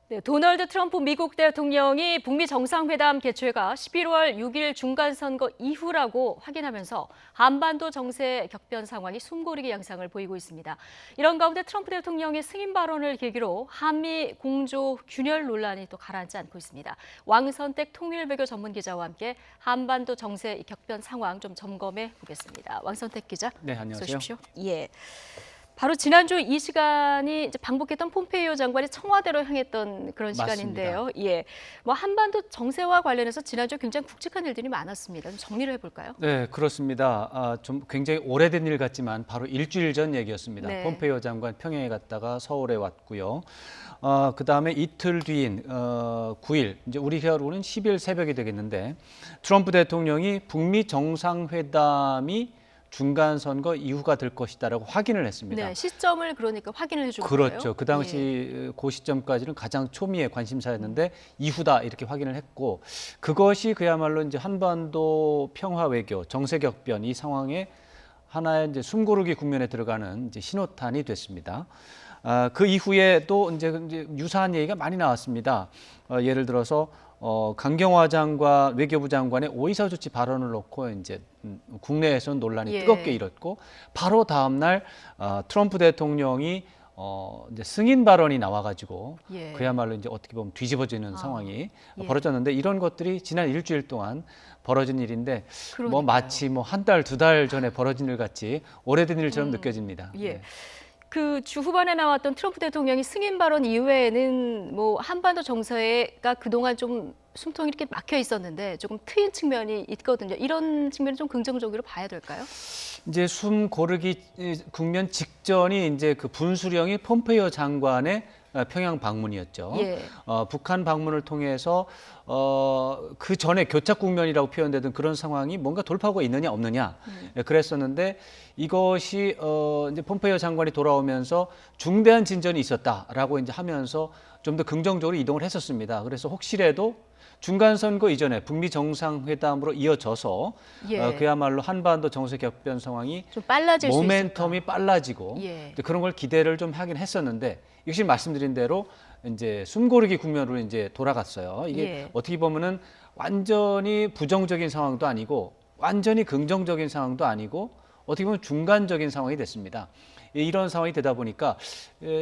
네, 도널드 트럼프 미국 대통령이 북미 정상회담 개최가 11월 6일 중간선거 이후라고 확인하면서 한반도 정세 격변 상황이 숨고르기 양상을 보이고 있습니다. 이런 가운데 트럼프 대통령의 승인 발언을 계기로 한미 공조 균열 논란이 또 가라앉지 않고 있습니다. 왕선택 통일외교 전문기자와 함께 한반도 정세 격변 상황 좀 점검해 보겠습니다. 왕선택 기자, 네, 안녕하세요. 어서 오십시오. 예. 바로 지난주 이 시간이 이제 방북했던 폼페이오 장관이 청와대로 향했던 그런 시간인데요. 예, 뭐 한반도 정세와 관련해서 지난주 굉장히 굵직한 일들이 많았습니다. 좀 정리를 해볼까요? 네, 그렇습니다. 좀 굉장히 오래된 일 같지만 바로 일주일 전 얘기였습니다. 네. 폼페이오 장관 평양에 갔다가 서울에 왔고요. 그다음에 이틀 뒤인 9일, 이제 우리 하루는 10일 새벽이 되겠는데 트럼프 대통령이 북미 정상회담이 중간 선거 이후가 될 것이다라고 확인을 했습니다. 네, 시점을 그러니까 확인을 해준 거예요. 그렇죠. 그 당시 그 시점까지는 가장 초미의 관심사였는데 이후다 이렇게 확인을 했고 그것이 그야말로 이제 한반도 평화 외교, 정세 격변 이 상황에 하나의 이제 숨고르기 국면에 들어가는 이제 신호탄이 됐습니다. 그 이후에 또 이제 유사한 얘기가 많이 나왔습니다. 예를 들어서 강경화 장관, 외교부 장관의 오이사 조치 발언을 놓고 이제 국내에서는 논란이 뜨겁게 일었고 바로 다음 날 트럼프 대통령이 이제 승인 발언이 나와가지고 그야말로 이제 어떻게 보면 뒤집어지는 상황이 벌어졌는데 이런 것들이 지난 일주일 동안 벌어진 일인데 그러니까요. 뭐 마치 뭐 한 달, 두 달 전에 벌어진 일 같이 오래된 일처럼 느껴집니다. 예. 그 주 후반에 나왔던 트럼프 대통령이 승인 발언 이후에는 뭐 한반도 정세가 그동안 좀 숨통이 이렇게 막혀 있었는데 조금 트인 측면이 있거든요. 이런 측면을 좀 긍정적으로 봐야 될까요? 이제 숨 고르기 국면 직전이 이제 그 분수령이 폼페이오 장관의 평양 방문이었죠. 북한 방문을 통해서 그 전에 교착 국면이라고 표현되던 그런 상황이 뭔가 돌파구가 있느냐 없느냐 그랬었는데 이것이 이제 폼페이오 장관이 돌아오면서 중대한 진전이 있었다라고 이제 하면서 좀 더 긍정적으로 이동을 했었습니다. 그래서 혹시라도 중간 선거 이전에 북미 정상회담으로 이어져서 그야말로 한반도 정세 격변 상황이 좀 빨라질 수 모멘텀이 빨라지고 그런 걸 기대를 좀 하긴 했었는데 이것이 말씀드린 대로 이제 숨고르기 국면으로 이제 돌아갔어요. 이게 어떻게 보면은 완전히 부정적인 상황도 아니고 완전히 긍정적인 상황도 아니고 어떻게 보면 중간적인 상황이 됐습니다. 이런 상황이 되다 보니까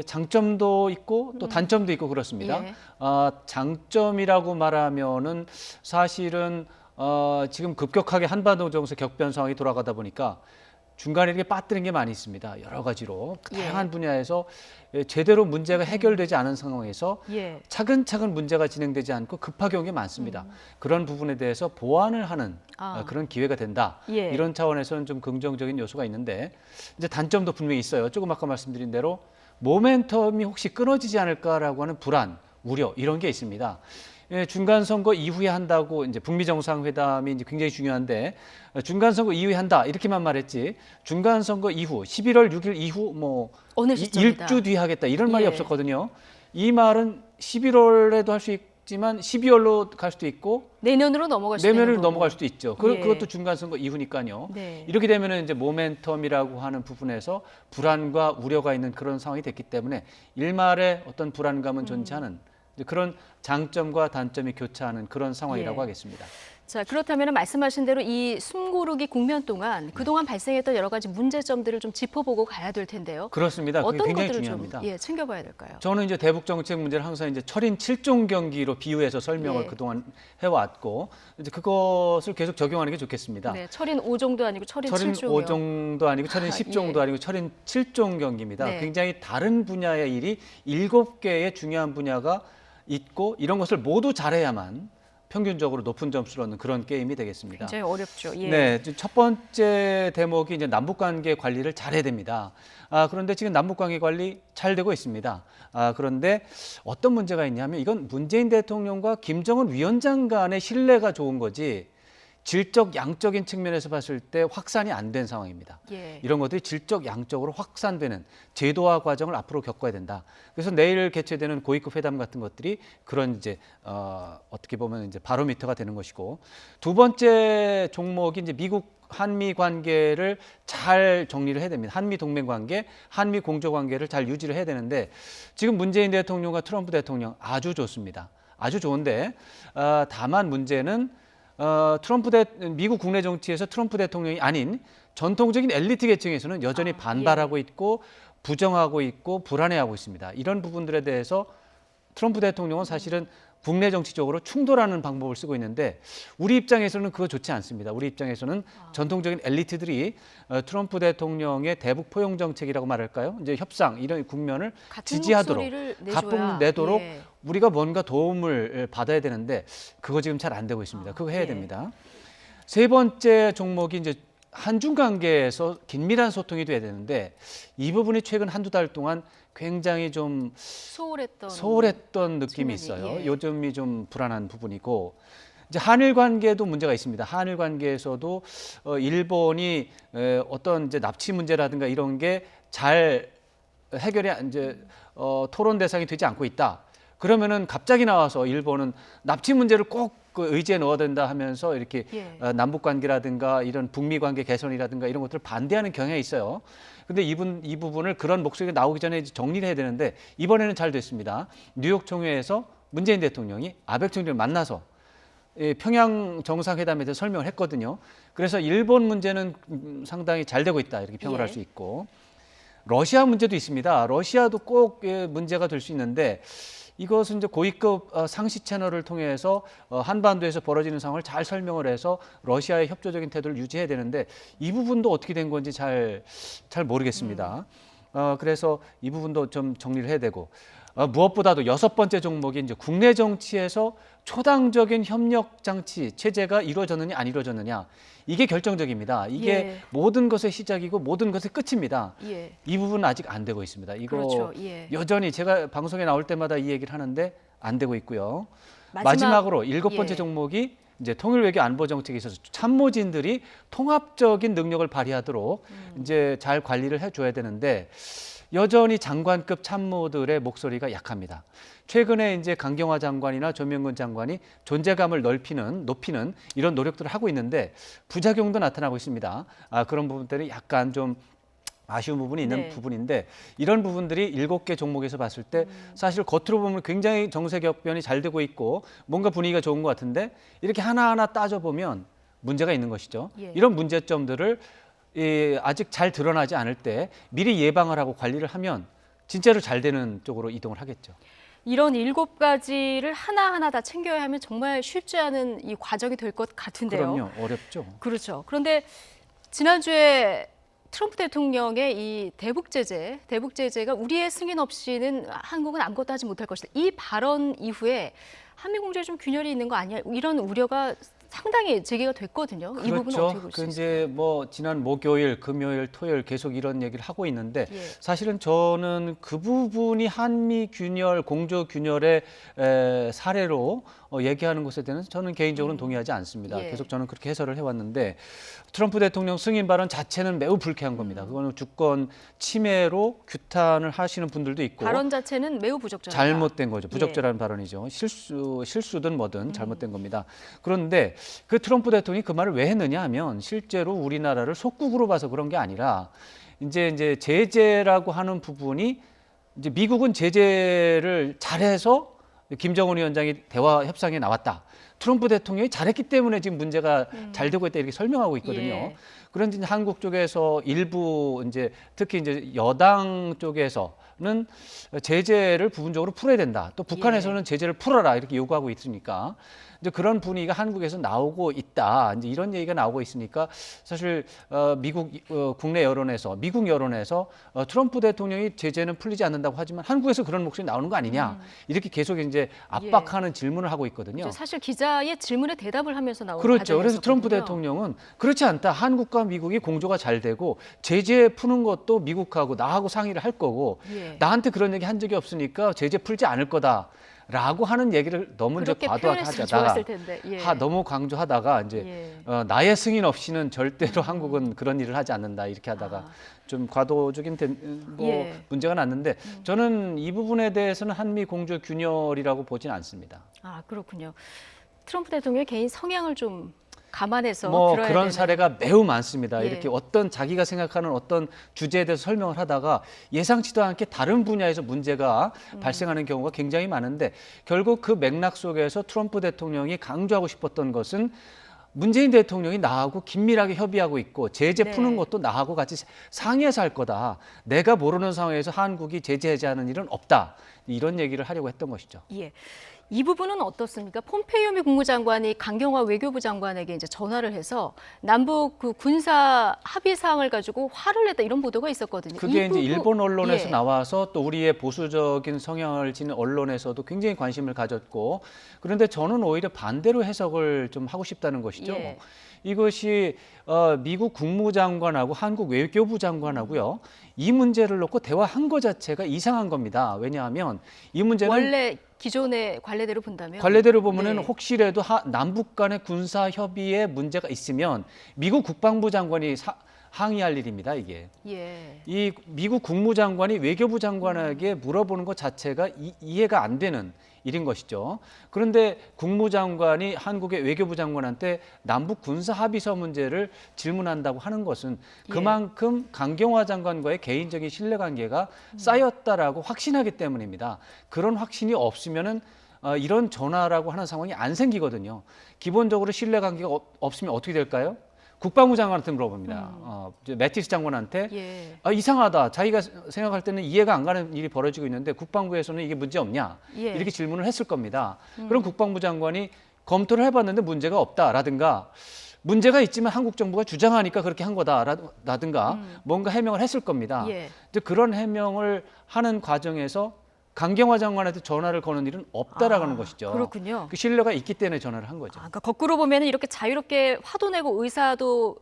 장점도 있고 또 단점도 있고 그렇습니다. 장점이라고 말하면은 사실은 지금 급격하게 한반도 정세 격변 상황이 돌아가다 보니까 중간에 이렇게 빠뜨린 게 많이 있습니다. 여러 가지로 다양한 분야에서 제대로 문제가 해결되지 않은 상황에서 차근차근 문제가 진행되지 않고 급하게 온 게 많습니다. 그런 부분에 대해서 보완을 하는 그런 기회가 된다. 이런 차원에서는 좀 긍정적인 요소가 있는데 이제 단점도 분명히 있어요. 조금 아까 말씀드린 대로 모멘텀이 혹시 끊어지지 않을까라고 하는 불안, 우려 이런 게 있습니다. 중간 선거 이후에 한다고 이제 북미 정상회담이 이제 굉장히 중요한데 중간 선거 이후에 한다 이렇게만 말했지 중간 선거 이후 11월 6일 이후 뭐 일주 뒤에 하겠다 이런 말이 없었거든요. 이 말은 11월에도 할 수 있지만 12월로 갈 수도 있고 내년으로 넘어갈 수도 내년으로 넘어갈 수도 있죠. 그것도 중간 선거 이후니까요. 이렇게 되면은 이제 모멘텀이라고 하는 부분에서 불안과 우려가 있는 그런 상황이 됐기 때문에 일말의 어떤 불안감은 존재하는 그런 장점과 단점이 교차하는 그런 상황이라고 하겠습니다. 자, 그렇다면 말씀하신 대로 이 숨고르기 국면 동안 그동안 발생했던 여러 가지 문제점들을 좀 짚어보고 가야 될 텐데요. 그렇습니다. 그게 어떤 굉장히 것들을 중요합니다. 좀 챙겨봐야 될까요? 저는 이제 대북 정책 문제를 항상 이제 철인 7종 경기로 비유해서 설명을 그동안 해왔고 이제 그것을 계속 적용하는 게 좋겠습니다. 네, 철인 5종도 아니고 철인 7종이요. 5종도 아니고 철인 10종도 아니고 철인 7종 경기입니다. 굉장히 다른 분야의 일이 7개의 중요한 분야가 있고 이런 것을 모두 잘해야만 평균적으로 높은 점수를 얻는 그런 게임이 되겠습니다. 굉장히 어렵죠. 네, 첫 번째 대목이 이제 남북관계 관리를 잘해야 됩니다. 그런데 지금 남북관계 관리 잘 되고 있습니다. 그런데 어떤 문제가 있냐면 이건 문재인 대통령과 김정은 위원장 간의 신뢰가 좋은 거지 질적 양적인 측면에서 봤을 때 확산이 안 된 상황입니다. 예. 이런 것들이 질적 양적으로 확산되는 제도화 과정을 앞으로 겪어야 된다. 그래서 내일 개최되는 고위급 회담 같은 것들이 그런 이제 어떻게 보면 이제 바로미터가 되는 것이고, 두 번째 종목이 이제 미국 한미 관계를 잘 정리를 해야 됩니다. 한미 동맹 관계, 한미 공조 관계를 잘 유지를 해야 되는데, 지금 문재인 대통령과 트럼프 대통령 아주 좋습니다. 아주 좋은데 다만 문제는 미국 국내 정치에서 트럼프 대통령이 아닌 전통적인 엘리트 계층에서는 여전히 반발하고 있고 부정하고 있고 불안해하고 있습니다. 이런 부분들에 대해서 트럼프 대통령은 사실은 국내 정치적으로 충돌하는 방법을 쓰고 있는데, 우리 입장에서는 그거 좋지 않습니다. 우리 입장에서는 전통적인 엘리트들이 트럼프 대통령의 대북 포용 정책이라고 말할까요? 이제 협상 이런 국면을 지지하도록 가품 내도록 예. 우리가 뭔가 도움을 받아야 되는데 그거 지금 잘 안 되고 있습니다. 그거 해야 됩니다. 세 번째 종목이 이제 한중 관계에서 긴밀한 소통이 돼야 되는데, 이 부분이 최근 한두 달 동안 굉장히 좀 소홀했던 느낌이 있어요. 예. 요즘이 좀 불안한 부분이고, 이제 한일 관계도 문제가 있습니다. 한일 관계에서도 일본이 어떤 이제 납치 문제라든가 이런 게 잘 해결이 이제 토론 대상이 되지 않고 있다. 그러면은 갑자기 나와서 일본은 납치 문제를 꼭 그 의지에 넣어야 된다 하면서 이렇게 예. 남북 관계라든가 이런 북미 관계 개선이라든가 이런 것들을 반대하는 경향이 있어요. 근데 이 부분을 그런 목소리가 나오기 전에 정리를 해야 되는데, 이번에는 잘 됐습니다. 뉴욕 총회에서 문재인 대통령이 아베 총리를 만나서 평양 정상회담에 대해서 설명을 했거든요. 그래서 일본 문제는 상당히 잘 되고 있다 이렇게 평을 할 수 있고, 러시아 문제도 있습니다. 러시아도 꼭 문제가 될 수 있는데, 이것은 이제 고위급 상시 채널을 통해서 한반도에서 벌어지는 상황을 잘 설명을 해서 러시아의 협조적인 태도를 유지해야 되는데, 이 부분도 어떻게 된 건지 잘 모르겠습니다. 그래서 이 부분도 좀 정리를 해야 되고, 무엇보다도 여섯 번째 종목이 이제 국내 정치에서 초당적인 협력 장치 체제가 이루어졌느냐 안 이루어졌느냐, 이게 결정적입니다. 이게 예. 모든 것의 시작이고 모든 것의 끝입니다. 예. 이 부분은 아직 안 되고 있습니다. 이거 그렇죠. 예. 여전히 제가 방송에 나올 때마다 이 얘기를 하는데 안 되고 있고요. 마지막으로 일곱 번째 종목이 이제 통일외교 안보 정책에 있어서 참모진들이 통합적인 능력을 발휘하도록 이제 잘 관리를 해줘야 되는데, 여전히 장관급 참모들의 목소리가 약합니다. 최근에 이제 강경화 장관이나 조명근 장관이 존재감을 높이는 이런 노력들을 하고 있는데 부작용도 나타나고 있습니다. 그런 부분들이 약간 좀 아쉬운 부분이 있는 부분인데, 이런 부분들이 7개 종목에서 봤을 때 사실 겉으로 보면 굉장히 정세격변이 잘 되고 있고 뭔가 분위기가 좋은 것 같은데, 이렇게 하나하나 따져보면 문제가 있는 것이죠. 이런 문제점들을 아직 잘 드러나지 않을 때 미리 예방을 하고 관리를 하면 진짜로 잘 되는 쪽으로 이동을 하겠죠. 이런 7가지를 하나하나 다 챙겨야 하면 정말 쉽지 않은 이 과정이 될 것 같은데요. 그럼요. 어렵죠. 그렇죠. 그런데 지난주에 트럼프 대통령의 이 대북 제재가 우리의 승인 없이는 한국은 아무것도 하지 못할 것이다. 이 발언 이후에 한미 공조에 좀 균열이 있는 거 아니야? 이런 우려가 상당히 제기가 됐거든요. 그렇죠. 이 부분은 어떻게 볼 수 있어요? 이제 뭐 지난 목요일, 금요일, 토요일 계속 이런 얘기를 하고 있는데 사실은 저는 그 부분이 한미 균열, 공조 균열의 사례로 얘기하는 것에 대해서 저는 개인적으로는 동의하지 않습니다. 계속 저는 그렇게 해설을 해왔는데, 트럼프 대통령 승인 발언 자체는 매우 불쾌한 겁니다. 그거는 주권 침해로 규탄을 하시는 분들도 있고, 발언 자체는 매우 부적절하다. 잘못된 거죠. 부적절한 발언이죠. 실수든 뭐든 잘못된 겁니다. 그런데 그 트럼프 대통령이 그 말을 왜 했느냐 하면, 실제로 우리나라를 속국으로 봐서 그런 게 아니라 이제 제재라고 하는 부분이 이제 미국은 제재를 잘해서 김정은 위원장이 대화 협상에 나왔다. 트럼프 대통령이 잘했기 때문에 지금 문제가 잘 되고 있다 이렇게 설명하고 있거든요. 그런데 한국 쪽에서 일부 이제 특히 이제 여당 쪽에서는 제재를 부분적으로 풀어야 된다. 또 북한에서는 제재를 풀어라 이렇게 요구하고 있으니까 이제 그런 분위기가 한국에서 나오고 있다. 이제 이런 얘기가 나오고 있으니까 사실 미국 여론에서 트럼프 대통령이 제재는 풀리지 않는다고 하지만 한국에서 그런 목소리 나오는 거 아니냐 이렇게 계속 이제 압박하는 질문을 하고 있거든요. 사실 기자 기자의 질문에 대답을 하면서 나온 그렇죠. 그래서 트럼프 과정이었거든요. 대통령은 그렇지 않다. 한국과 미국이 공조가 잘 되고 제재 푸는 것도 미국하고 나하고 상의를 할 거고 예. 나한테 그런 얘기 한 적이 없으니까 제재 풀지 않을 거다라고 하는 얘기를 너무 이제 그렇게 과도하게 표현했으면 하다가 좋았을 텐데. 예. 너무 강조하다가 이제 예. 나의 승인 없이는 절대로 한국은 그런 일을 하지 않는다 이렇게 하다가 좀 과도적인 예. 문제가 났는데 저는 이 부분에 대해서는 한미 공조 균열이라고 보지는 않습니다. 아, 그렇군요. 트럼프 대통령의 개인 성향을 좀 감안해서 들어야 그런 되는. 사례가 매우 많습니다. 예. 이렇게 어떤 자기가 생각하는 어떤 주제에 대해서 설명을 하다가 예상치도 않게 다른 분야에서 문제가 발생하는 경우가 굉장히 많은데 결국 그 맥락 속에서 트럼프 대통령이 강조하고 싶었던 것은 문재인 대통령이 나하고 긴밀하게 협의하고 있고 제재 네. 푸는 것도 나하고 같이 상의해서 할 거다. 내가 모르는 상황에서 한국이 제재 해제하는 일은 없다. 이런 얘기를 하려고 했던 것이죠. 예. 이 부분은 어떻습니까? 폼페이오 미 국무장관이 강경화 외교부 장관에게 이제 전화를 해서 남북 그 군사 합의 사항을 가지고 화를 냈다 이런 보도가 있었거든요. 그게 이제 일본 언론에서 예. 나와서 또 우리의 보수적인 성향을 지닌 언론에서도 굉장히 관심을 가졌고 그런데 저는 오히려 반대로 해석을 좀 하고 싶다는 것이죠. 예. 이것이 미국 국무장관하고 한국 외교부 장관하고요. 이 문제를 놓고 대화한 것 자체가 이상한 겁니다. 왜냐하면 이 문제는 원래 기존의 관례대로 본다면 관례대로 보면은 네. 혹시라도 남북 간의 군사 협의에 문제가 있으면 미국 국방부 장관이 항의할 일입니다. 이게. 예. 이 미국 국무장관이 외교부 장관에게 물어보는 것 자체가 이해가 안 되는 일인 것이죠. 그런데 국무장관이 한국의 외교부 장관한테 남북 군사 합의서 문제를 질문한다고 하는 것은 그만큼 강경화 장관과의 개인적인 신뢰관계가 쌓였다라고 확신하기 때문입니다. 그런 확신이 없으면은 이런 전화라고 하는 상황이 안 생기거든요. 기본적으로 신뢰관계가 없으면 어떻게 될까요? 국방부 장관한테 물어봅니다. 이제 매티스 장관한테 예. 이상하다. 자기가 생각할 때는 이해가 안 가는 일이 벌어지고 있는데 국방부에서는 이게 문제 없냐? 예. 이렇게 질문을 했을 겁니다. 그럼 국방부 장관이 검토를 해봤는데 문제가 없다라든가 문제가 있지만 한국 정부가 주장하니까 그렇게 한 거다라든가 뭔가 해명을 했을 겁니다. 예. 이제 그런 해명을 하는 과정에서 강경화 장관한테 전화를 거는 일은 없다라는 것이죠. 그렇군요. 그 신뢰가 있기 때문에 전화를 한 거죠. 그러니까 거꾸로 보면 이렇게 자유롭게 화도 내고 의사도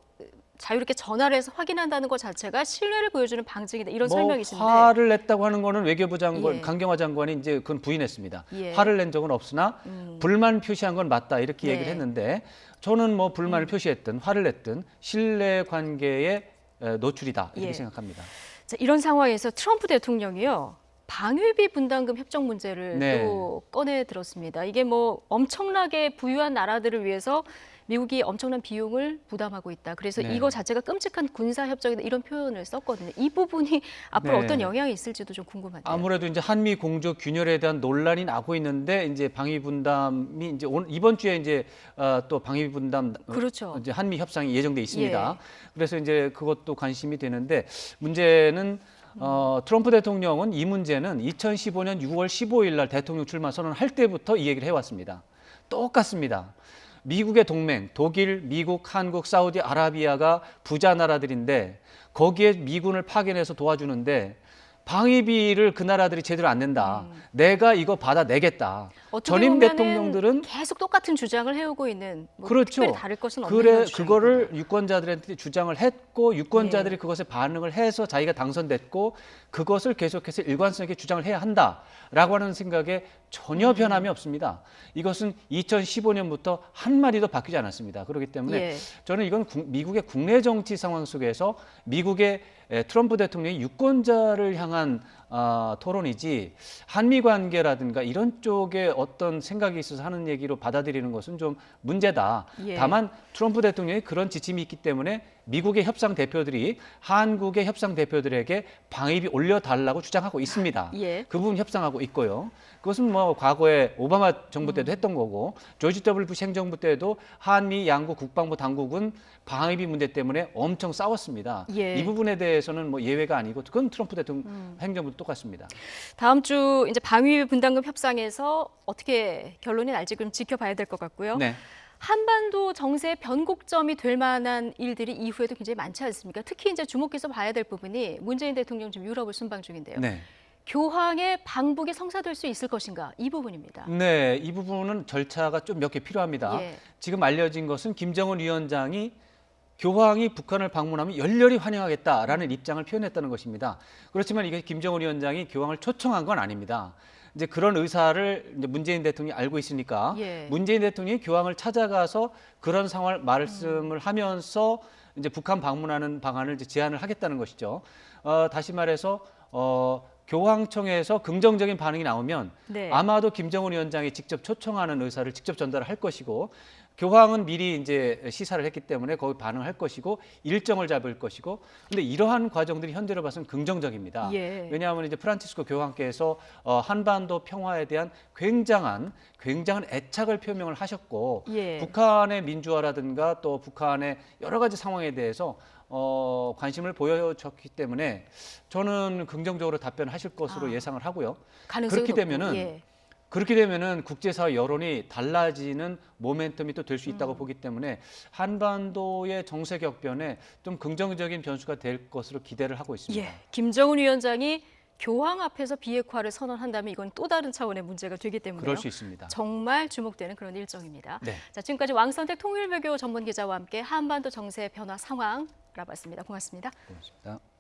자유롭게 전화를 해서 확인한다는 것 자체가 신뢰를 보여주는 방증이다. 이런 설명이신데. 화를 냈다고 하는 거는 외교부 장관, 예. 강경화 장관이 이제 그건 부인했습니다. 예. 화를 낸 적은 없으나 불만 표시한 건 맞다 이렇게 네. 얘기를 했는데 저는 뭐 불만을 표시했든 화를 냈든 신뢰 관계에 노출이다 이렇게 예. 생각합니다. 자, 이런 상황에서 트럼프 대통령이요. 방위비 분담금 협정 문제를 네. 또 꺼내 들었습니다. 이게 뭐 엄청나게 부유한 나라들을 위해서 미국이 엄청난 비용을 부담하고 있다. 그래서 네. 이거 자체가 끔찍한 군사 협정이다 이런 표현을 썼거든요. 이 부분이 앞으로 네. 어떤 영향이 있을지도 좀 궁금한데요. 아무래도 이제 한미 공조 균열에 대한 논란이 나고 있는데 이제 방위 분담이 이제 이번 주에 이제 또 방위 분담 그렇죠. 이제 한미 협상이 예정돼 있습니다. 예. 그래서 이제 그것도 관심이 되는데 문제는 트럼프 대통령은 이 문제는 2015년 6월 15일 날 대통령 출마 선언할 때부터 이 얘기를 해왔습니다. 똑같습니다. 미국의 동맹, 독일, 미국, 한국, 사우디아라비아가 부자 나라들인데 거기에 미군을 파견해서 도와주는데 방위비를 그 나라들이 제대로 안 낸다. 내가 이거 받아내겠다. 전임 대통령들은 계속 똑같은 주장을 해오고 있는 뭐 그렇죠. 특별히 다를 것은 없는 그거를 유권자들한테 주장을 했고 유권자들이 그것에 반응을 해서 자기가 당선됐고 그것을 계속해서 일관성 있게 주장을 해야 한다라고 하는 생각에 전혀 변함이 없습니다. 이것은 2015년부터 한마디도 바뀌지 않았습니다. 그렇기 때문에 저는 이건 미국의 국내 정치 상황 속에서 미국의 트럼프 대통령이 유권자를 향한 토론이지 한미 관계라든가 이런 쪽에 어떤 생각이 있어서 하는 얘기로 받아들이는 것은 좀 문제다. 다만 트럼프 대통령이 그런 지침이 있기 때문에 미국의 협상 대표들이 한국의 협상 대표들에게 방위비 올려달라고 주장하고 있습니다. 그 부분 협상하고 있고요. 그것은 뭐 과거에 오바마 정부 때도 했던 거고 조지 W 부시 행정부 때도 한미 양국 국방부 당국은 방위비 문제 때문에 엄청 싸웠습니다. 이 부분에 대해서는 뭐 예외가 아니고 그건 트럼프 대통령 행정부도 똑같습니다. 다음 주 이제 방위비 분담금 협상에서 어떻게 결론이 날지 좀 지켜봐야 될 것 같고요. 네. 한반도 정세 변곡점이 될 만한 일들이 이후에도 굉장히 많지 않습니까? 특히 이제 주목해서 봐야 될 부분이 문재인 대통령 지금 유럽을 순방 중인데요. 네. 교황의 방북이 성사될 수 있을 것인가 이 부분입니다. 네, 이 부분은 절차가 좀 몇 개 필요합니다. 예. 지금 알려진 것은 김정은 위원장이 교황이 북한을 방문하면 열렬히 환영하겠다라는 입장을 표현했다는 것입니다. 그렇지만 이게 김정은 위원장이 교황을 초청한 건 아닙니다. 이제 그런 의사를 이제 문재인 대통령이 알고 있으니까 예. 문재인 대통령이 교황을 찾아가서 그런 상황을 말씀을 하면서 이제 북한 방문하는 방안을 이제 제안을 하겠다는 것이죠. 다시 말해서 교황청에서 긍정적인 반응이 나오면 네. 아마도 김정은 위원장이 직접 초청하는 의사를 직접 전달을 할 것이고 교황은 미리 이제 시사를 했기 때문에 거기 반응할 것이고 일정을 잡을 것이고 근데 이러한 과정들이 현재로 봐서는 긍정적입니다. 예. 왜냐하면 이제 프란치스코 교황께서 한반도 평화에 대한 굉장한 애착을 표명을 하셨고 예. 북한의 민주화라든가 또 북한의 여러 가지 상황에 대해서 관심을 보여줬기 때문에 저는 긍정적으로 답변하실 것으로 예상을 하고요. 가능성이 그렇게 되면은 높고, 예. 그렇게 되면은 국제사회 여론이 달라지는 모멘텀이 또 될 수 있다고 보기 때문에 한반도의 정세 격변에 좀 긍정적인 변수가 될 것으로 기대를 하고 있습니다. 예. 김정은 위원장이 교황 앞에서 비핵화를 선언한다면 이건 또 다른 차원의 문제가 되기 때문에 그럴 수 있습니다. 정말 주목되는 그런 일정입니다. 네. 자, 지금까지 왕선택 통일외교 전문 기자와 함께 한반도 정세 변화 상황 알아봤습니다. 고맙습니다. 고맙습니다.